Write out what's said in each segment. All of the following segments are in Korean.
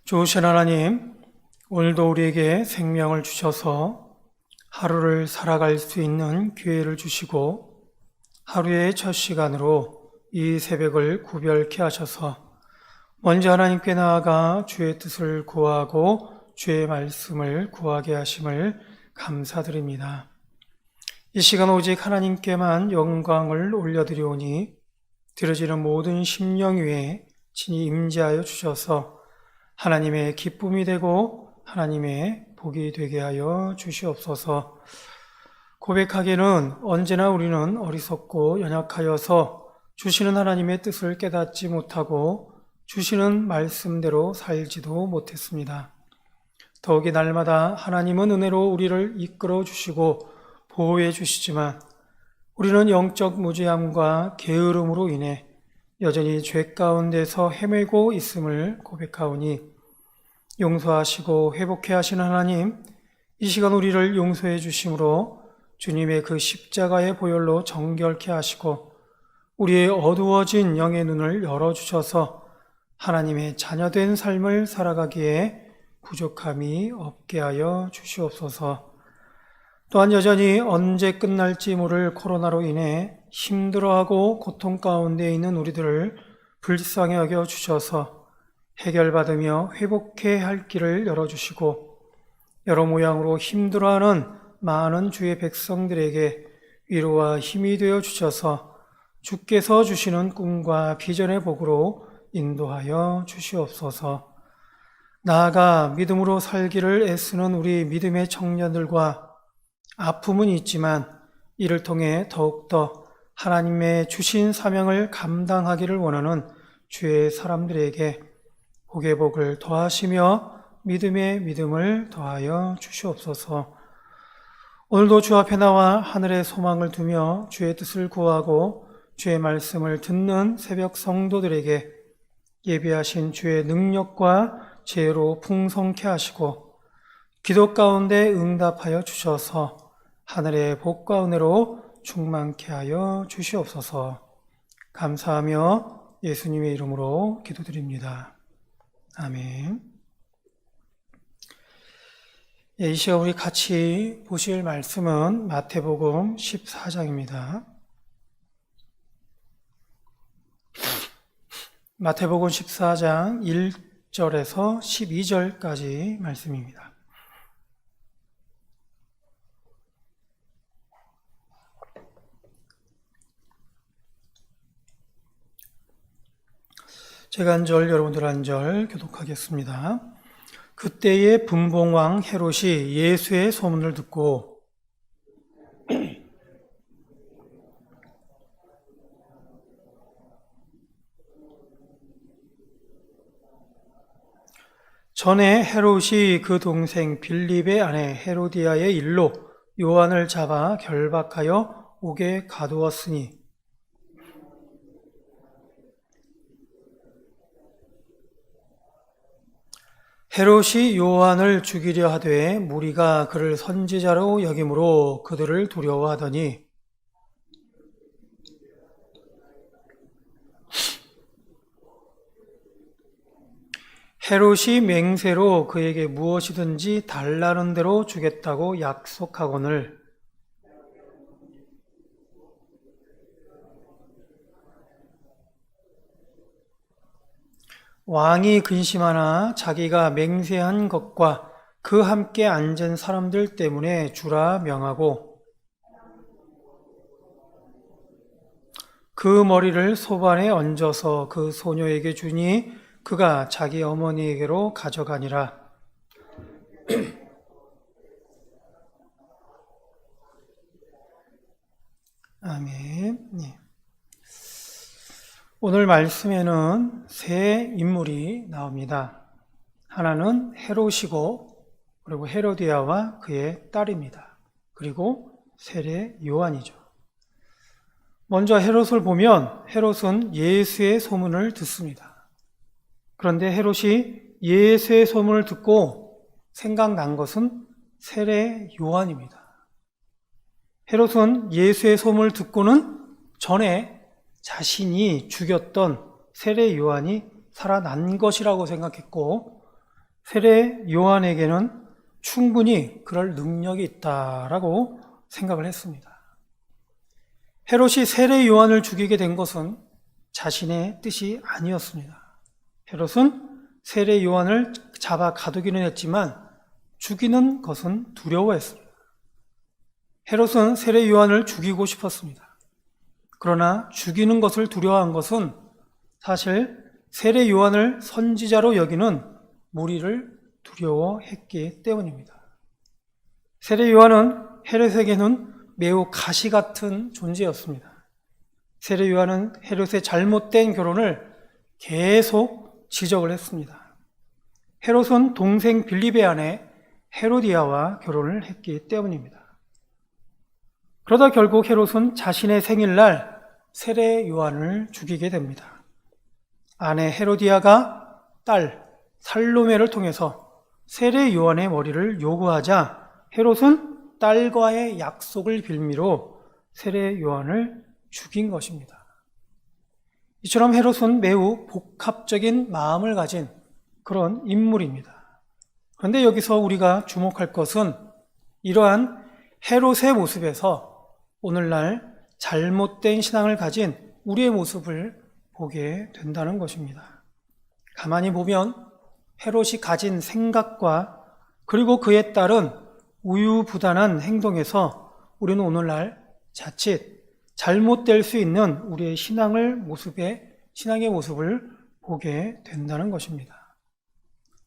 좋으신 하나님, 오늘도 우리에게 생명을 주셔서 하루를 살아갈 수 있는 기회를 주시고 하루의 첫 시간으로 이 새벽을 구별케 하셔서 먼저 하나님께 나아가 주의 뜻을 구하고 주의 말씀을 구하게 하심을 감사드립니다. 이 시간 오직 하나님께만 영광을 올려드리오니 들어지는 모든 심령 위에 친히 임재하여 주셔서 하나님의 기쁨이 되고 하나님의 복이 되게 하여 주시옵소서. 고백하기는 언제나 우리는 어리석고 연약하여서 주시는 하나님의 뜻을 깨닫지 못하고 주시는 말씀대로 살지도 못했습니다. 더욱이 날마다 하나님은 은혜로 우리를 이끌어 주시고 보호해 주시지만 우리는 영적 무지함과 게으름으로 인해 여전히 죄 가운데서 헤매고 있음을 고백하오니 용서하시고 회복해 하시는 하나님, 이 시간 우리를 용서해 주심으로 주님의 그 십자가의 보혈로 정결케 하시고 우리의 어두워진 영의 눈을 열어주셔서 하나님의 자녀된 삶을 살아가기에 부족함이 없게 하여 주시옵소서. 또한 여전히 언제 끝날지 모를 코로나로 인해 힘들어하고 고통 가운데 있는 우리들을 불쌍히 여겨 주셔서 해결받으며 회복해 할 길을 열어주시고 여러 모양으로 힘들어하는 많은 주의 백성들에게 위로와 힘이 되어 주셔서 주께서 주시는 꿈과 비전의 복으로 인도하여 주시옵소서. 나아가 믿음으로 살기를 애쓰는 우리 믿음의 청년들과 아픔은 있지만 이를 통해 더욱더 하나님의 주신 사명을 감당하기를 원하는 주의 사람들에게 복의 복을 더하시며 믿음의 믿음을 더하여 주시옵소서. 오늘도 주 앞에 나와 하늘의 소망을 두며 주의 뜻을 구하고 주의 말씀을 듣는 새벽 성도들에게 예비하신 주의 능력과 지혜로 풍성케 하시고 기도 가운데 응답하여 주셔서 하늘의 복과 은혜로 충만케 하여 주시옵소서. 감사하며 예수님의 이름으로 기도드립니다. 아멘. 이 시간 우리 같이 보실 말씀은 마태복음 14장입니다. 마태복음 14장 1절에서 12절까지 말씀입니다. 제가 한 절, 여러분들 한 절 교독하겠습니다. 그때의 분봉왕 헤롯이 예수의 소문을 듣고 전에 헤롯이 그 동생 빌립의 아내 헤로디아의 일로 요한을 잡아 결박하여 옥에 가두었으니 헤롯이 요한을 죽이려 하되 무리가 그를 선지자로 여김으로 그들을 두려워하더니 헤롯이 맹세로 그에게 무엇이든지 달라는 대로 주겠다고 약속하거늘 왕이 근심하나 자기가 맹세한 것과 그 함께 앉은 사람들 때문에 주라 명하고 그 머리를 소반에 얹어서 그 소녀에게 주니 그가 자기 어머니에게로 가져가니라. 아멘. 네. 오늘 말씀에는 세 인물이 나옵니다. 하나는 헤롯이고 그리고 헤로디아와 그의 딸입니다. 그리고 세례 요한이죠. 먼저 헤롯을 보면 헤롯은 예수의 소문을 듣습니다. 그런데 헤롯이 예수의 소문을 듣고 생각난 것은 세례 요한입니다. 헤롯은 예수의 소문을 듣고는 전에 자신이 죽였던 세례 요한이 살아난 것이라고 생각했고 세례 요한에게는 충분히 그럴 능력이 있다라고 생각을 했습니다. 헤롯이 세례 요한을 죽이게 된 것은 자신의 뜻이 아니었습니다. 헤롯은 세례 요한을 잡아 가두기는 했지만 죽이는 것은 두려워했습니다. 헤롯은 세례 요한을 죽이고 싶었습니다. 그러나 죽이는 것을 두려워한 것은 사실 세례 요한을 선지자로 여기는 무리를 두려워했기 때문입니다. 세례 요한은 헤롯에게는 매우 가시 같은 존재였습니다. 세례 요한은 헤롯의 잘못된 결혼을 계속 지적을 했습니다. 헤롯은 동생 빌립의 아내 헤로디아와 결혼을 했기 때문입니다. 그러다 결국 헤롯은 자신의 생일날 세례 요한을 죽이게 됩니다. 아내 헤로디아가 딸 살로메를 통해서 세례 요한의 머리를 요구하자 헤롯은 딸과의 약속을 빌미로 세례 요한을 죽인 것입니다. 이처럼 헤롯은 매우 복합적인 마음을 가진 그런 인물입니다. 그런데 여기서 우리가 주목할 것은 이러한 헤롯의 모습에서 오늘날 잘못된 신앙을 가진 우리의 모습을 보게 된다는 것입니다. 가만히 보면 헤롯이 가진 생각과 그리고 그에 따른 우유부단한 행동에서 우리는 오늘날 자칫 잘못될 수 있는 우리의 신앙의 모습을 보게 된다는 것입니다.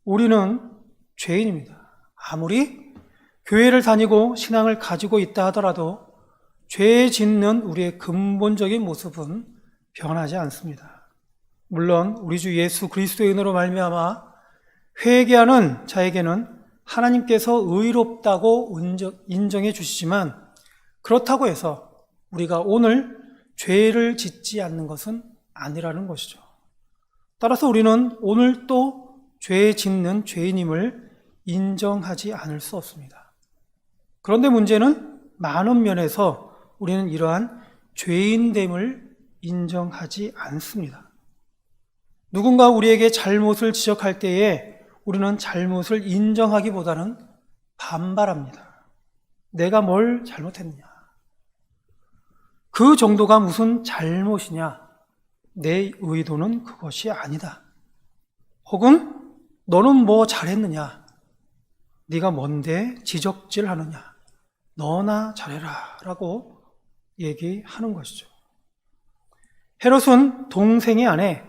우리는 죄인입니다. 아무리 교회를 다니고 신앙을 가지고 있다 하더라도 죄 짓는 우리의 근본적인 모습은 변하지 않습니다. 물론 우리 주 예수 그리스도의 은혜로 말미암아 회개하는 자에게는 하나님께서 의롭다고 인정해 주시지만 그렇다고 해서 우리가 오늘 죄를 짓지 않는 것은 아니라는 것이죠. 따라서 우리는 오늘 또 죄 짓는 죄인임을 인정하지 않을 수 없습니다. 그런데 문제는 많은 면에서 우리는 이러한 죄인됨을 인정하지 않습니다. 누군가 우리에게 잘못을 지적할 때에 우리는 잘못을 인정하기보다는 반발합니다. 내가 뭘 잘못했느냐? 그 정도가 무슨 잘못이냐? 내 의도는 그것이 아니다. 혹은 너는 뭐 잘했느냐? 네가 뭔데 지적질하느냐? 너나 잘해라 라고 얘기하는 것이죠. 헤롯은 동생의 아내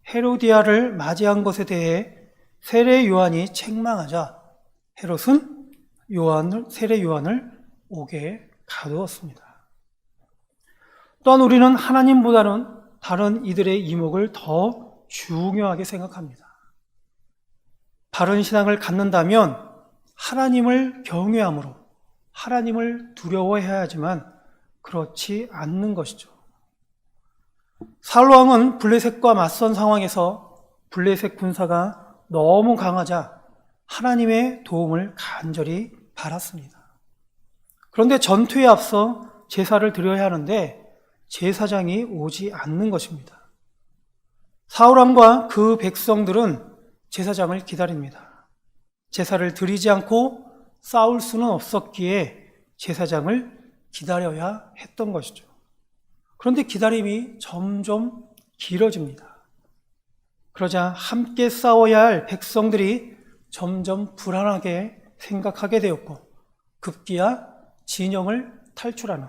헤로디아를 맞이한 것에 대해 세례 요한이 책망하자 헤롯은 세례 요한을 옥에 가두었습니다. 또한 우리는 하나님보다는 다른 이들의 이목을 더 중요하게 생각합니다. 바른 신앙을 갖는다면 하나님을 경외함으로 하나님을 두려워해야 하지만 그렇지 않는 것이죠. 사울 왕은 블레셋과 맞선 상황에서 블레셋 군사가 너무 강하자 하나님의 도움을 간절히 바랐습니다. 그런데 전투에 앞서 제사를 드려야 하는데 제사장이 오지 않는 것입니다. 사울 왕과 그 백성들은 제사장을 기다립니다. 제사를 드리지 않고 싸울 수는 없었기에 제사장을 기다려야 했던 것이죠. 그런데 기다림이 점점 길어집니다. 그러자 함께 싸워야 할 백성들이 점점 불안하게 생각하게 되었고 급기야 진영을 탈출하는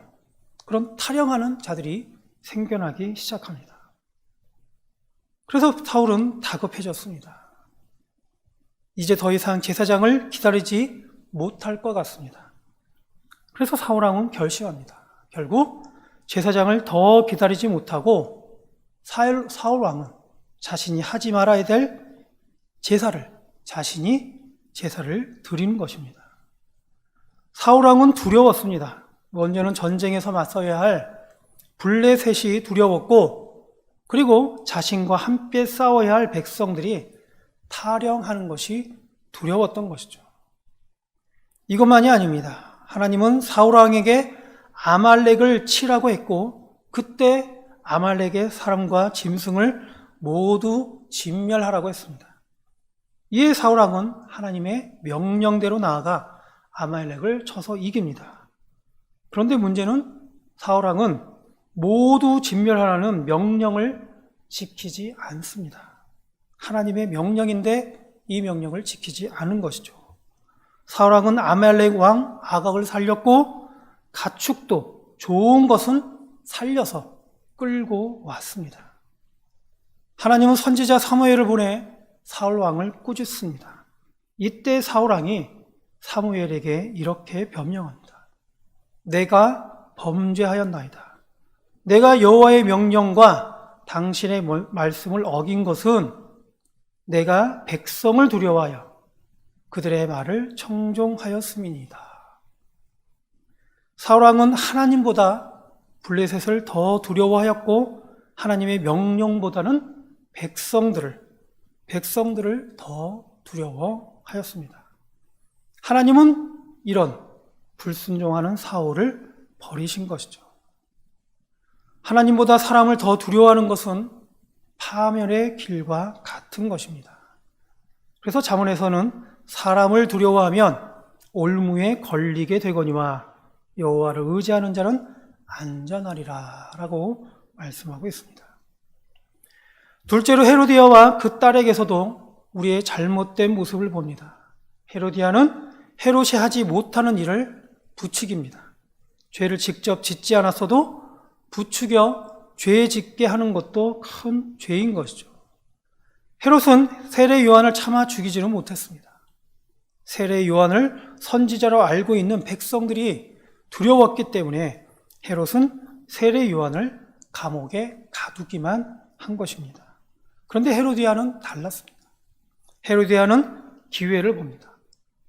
그런 탈영하는 자들이 생겨나기 시작합니다. 그래서 사울은 다급해졌습니다. 이제 더 이상 제사장을 기다리지 못할 것 같습니다. 그래서 사울 왕은 결심합니다. 결국 제사장을 더 기다리지 못하고 사울 왕은 자신이 하지 말아야 될 자신이 제사를 드리는 것입니다. 사울 왕은 두려웠습니다. 먼저는 전쟁에서 맞서야 할 블레셋이 두려웠고 그리고 자신과 함께 싸워야 할 백성들이 탈영하는 것이 두려웠던 것이죠. 이것만이 아닙니다. 하나님은 사울 왕에게 아말렉을 치라고 했고 그때 아말렉의 사람과 짐승을 모두 진멸하라고 했습니다. 이에 사울왕은 하나님의 명령대로 나아가 아말렉을 쳐서 이깁니다. 그런데 문제는 사울왕은 모두 진멸하라는 명령을 지키지 않습니다. 하나님의 명령인데 이 명령을 지키지 않은 것이죠. 사울왕은 아말렉 왕 아각을 살렸고 가축도 좋은 것은 살려서 끌고 왔습니다. 하나님은 선지자 사무엘을 보내 사울 왕을 꾸짖습니다. 이때 사울 왕이 사무엘에게 이렇게 변명합니다. 내가 범죄하였나이다. 내가 여호와의 명령과 당신의 말씀을 어긴 것은 내가 백성을 두려워하여 그들의 말을 청종하였음이니이다. 사울 왕은 하나님보다 블레셋을 더 두려워하였고 하나님의 명령보다는 백성들을 더 두려워하였습니다. 하나님은 이런 불순종하는 사울을 버리신 것이죠. 하나님보다 사람을 더 두려워하는 것은 파멸의 길과 같은 것입니다. 그래서 잠언에서는 사람을 두려워하면 올무에 걸리게 되거니와 여호와를 의지하는 자는 안전하리라 라고 말씀하고 있습니다. 둘째로 헤로디아와 그 딸에게서도 우리의 잘못된 모습을 봅니다. 헤로디아는 헤롯이 하지 못하는 일을 부추깁니다. 죄를 직접 짓지 않았어도 부추겨 죄 짓게 하는 것도 큰 죄인 것이죠. 헤롯은 세례 요한을 차마 죽이지는 못했습니다. 세례 요한을 선지자로 알고 있는 백성들이 두려웠기 때문에 헤롯은 세례 요한을 감옥에 가두기만 한 것입니다. 그런데 헤로디아는 달랐습니다. 헤로디아는 기회를 봅니다.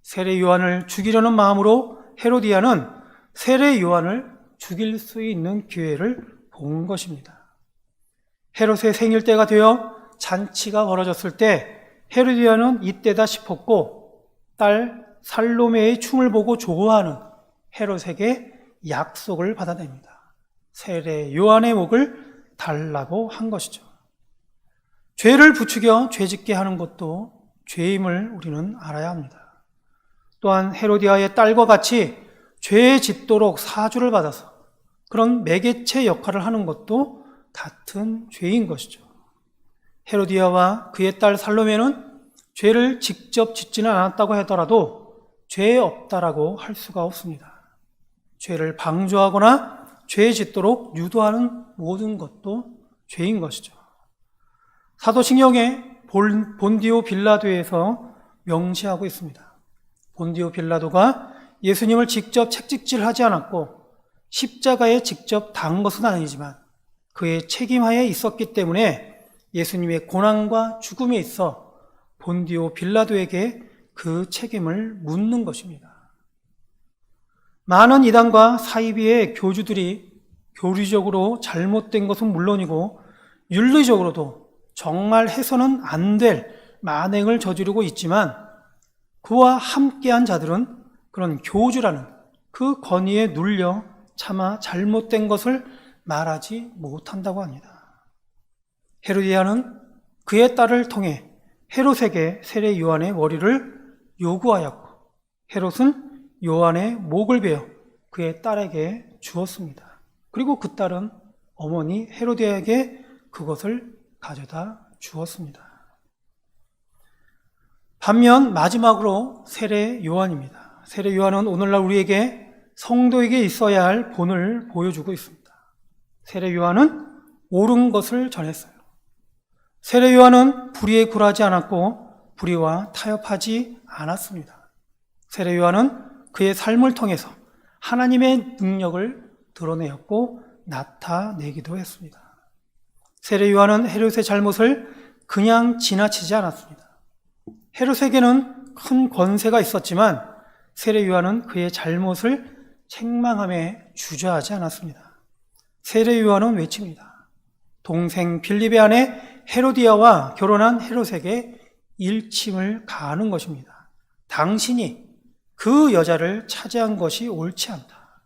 세례 요한을 죽이려는 마음으로 헤로디아는 세례 요한을 죽일 수 있는 기회를 본 것입니다. 헤롯의 생일 때가 되어 잔치가 벌어졌을 때 헤로디아는 이때다 싶었고 딸 살로메의 춤을 보고 좋아하는 헤롯에게 약속을 받아냅니다. 세례 요한의 목을 달라고 한 것이죠. 죄를 부추겨 죄짓게 하는 것도 죄임을 우리는 알아야 합니다. 또한 헤로디아의 딸과 같이 죄 짓도록 사주를 받아서 그런 매개체 역할을 하는 것도 같은 죄인 것이죠. 헤로디아와 그의 딸 살로메는 죄를 직접 짓지는 않았다고 하더라도 죄 없다라고 할 수가 없습니다. 죄를 방조하거나 죄 짓도록 유도하는 모든 것도 죄인 것이죠. 사도신경에 본디오 빌라도에서 명시하고 있습니다. 본디오 빌라도가 예수님을 직접 채찍질하지 않았고 십자가에 직접 단 것은 아니지만 그의 책임하에 있었기 때문에 예수님의 고난과 죽음에 있어 본디오 빌라도에게 그 책임을 묻는 것입니다. 많은 이단과 사이비의 교주들이 교리적으로 잘못된 것은 물론이고 윤리적으로도 정말 해서는 안 될 만행을 저지르고 있지만 그와 함께한 자들은 그런 교주라는 그 권위에 눌려 차마 잘못된 것을 말하지 못한다고 합니다. 헤로디아는 그의 딸을 통해 헤롯에게 세례 요한의 머리를 요구하였고 헤롯은 요한의 목을 베어 그의 딸에게 주었습니다. 그리고 그 딸은 어머니 헤로디아에게 그것을 가져다 주었습니다. 반면 마지막으로 세례 요한입니다. 세례 요한은 오늘날 우리에게 성도에게 있어야 할 본을 보여주고 있습니다. 세례 요한은 옳은 것을 전했어요. 세례 요한은 불의에 굴하지 않았고 불의와 타협하지 않았습니다. 세례 요한은 그의 삶을 통해서 하나님의 능력을 드러내었고 나타내기도 했습니다. 세례 요한은 헤롯의 잘못을 그냥 지나치지 않았습니다. 헤롯에게는 큰 권세가 있었지만 세례 요한은 그의 잘못을 책망함에 주저하지 않았습니다. 세례 요한은 외칩니다. 동생 빌립의 아내 헤로디아와 결혼한 헤롯에게 일침을 가하는 것입니다. 당신이 그 여자를 차지한 것이 옳지 않다.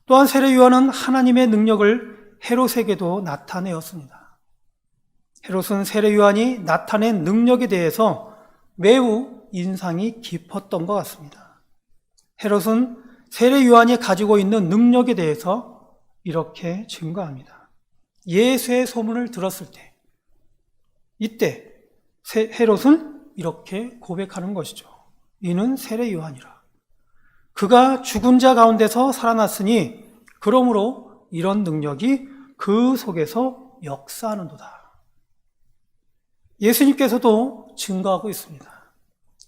또한 세례 요한은 하나님의 능력을 헤롯에게도 나타내었습니다. 헤롯은 세례 요한이 나타낸 능력에 대해서 매우 인상이 깊었던 것 같습니다. 헤롯은 세례 요한이 가지고 있는 능력에 대해서 이렇게 증거합니다. 예수의 소문을 들었을 때, 이때 헤롯은 이렇게 고백하는 것이죠. 이는 세례 요한이라. 그가 죽은 자 가운데서 살아났으니 그러므로 이런 능력이 그 속에서 역사하는도다. 예수님께서도 증거하고 있습니다.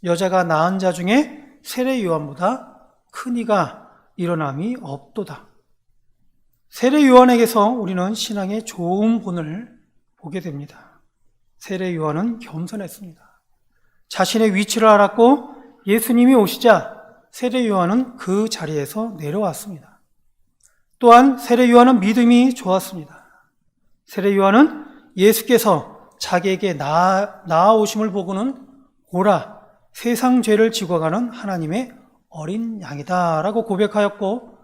여자가 낳은 자 중에 세례 요한보다 큰 이가 일어남이 없도다. 세례 요한에게서 우리는 신앙의 좋은 본을 보게 됩니다. 세례 요한은 겸손했습니다. 자신의 위치를 알았고 예수님이 오시자 세례 요한은 그 자리에서 내려왔습니다. 또한 세례 요한은 믿음이 좋았습니다. 세례 요한은 예수께서 자기에게 나아오심을 보고는 오라, 세상 죄를 지고 가는 하나님의 어린 양이다 라고 고백하였고,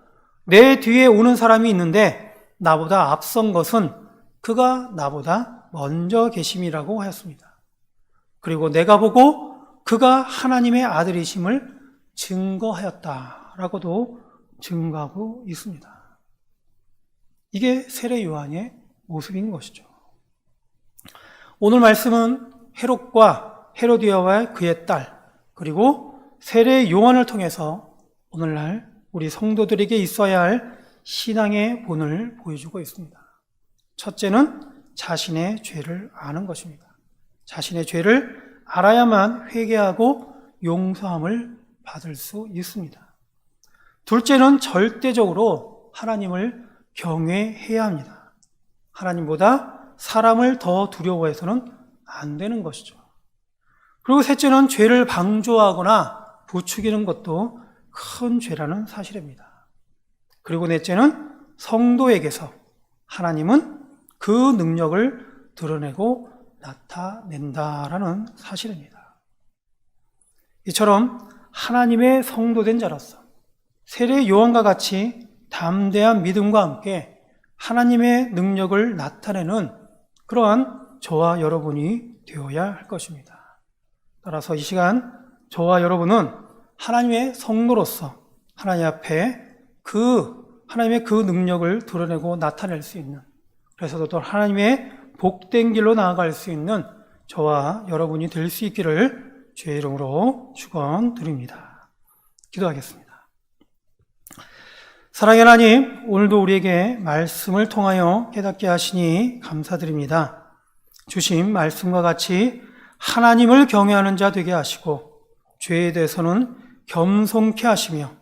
내 뒤에 오는 사람이 있는데 나보다 앞선 것은 그가 나보다 먼저 계심이라고 하였습니다. 그리고 내가 보고 그가 하나님의 아들이심을 증거하였다라고도 증거하고 있습니다. 이게 세례 요한의 모습인 것이죠. 오늘 말씀은 헤롯과 헤로디아와 그의 딸, 그리고 세례 요한을 통해서 오늘날 우리 성도들에게 있어야 할 신앙의 본을 보여주고 있습니다. 첫째는 자신의 죄를 아는 것입니다. 자신의 죄를 알아야만 회개하고 용서함을 받을 수 있습니다. 둘째는 절대적으로 하나님을 경외해야 합니다. 하나님보다 사람을 더 두려워해서는 안 되는 것이죠. 그리고 셋째는 죄를 방조하거나 부추기는 것도 큰 죄라는 사실입니다. 그리고 넷째는 성도에게서 하나님은 그 능력을 드러내고 나타낸다라는 사실입니다. 이처럼 하나님의 성도된 자로서 세례 요한과 같이 담대한 믿음과 함께 하나님의 능력을 나타내는 그러한 저와 여러분이 되어야 할 것입니다. 따라서 이 시간 저와 여러분은 하나님의 성도로서 하나님 앞에 하나님의 그 능력을 드러내고 나타낼 수 있는, 그래서 또 하나님의 복된 길로 나아갈 수 있는 저와 여러분이 될 수 있기를 주의 이름으로 축원드립니다. 기도하겠습니다. 사랑의 하나님, 오늘도 우리에게 말씀을 통하여 깨닫게 하시니 감사드립니다. 주신 말씀과 같이 하나님을 경외하는 자 되게 하시고 죄에 대해서는 겸손케 하시며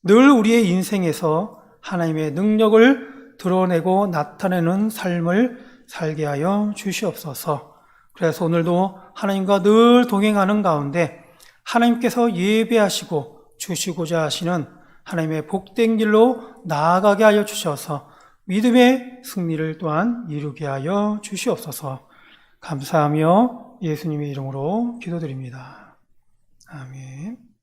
늘 우리의 인생에서 하나님의 능력을 드러내고 나타내는 삶을 살게 하여 주시옵소서. 그래서 오늘도 하나님과 늘 동행하는 가운데 하나님께서 예배하시고 주시고자 하시는 하나님의 복된 길로 나아가게 하여 주셔서 믿음의 승리를 또한 이루게 하여 주시옵소서. 감사하며 예수님의 이름으로 기도드립니다. 아멘.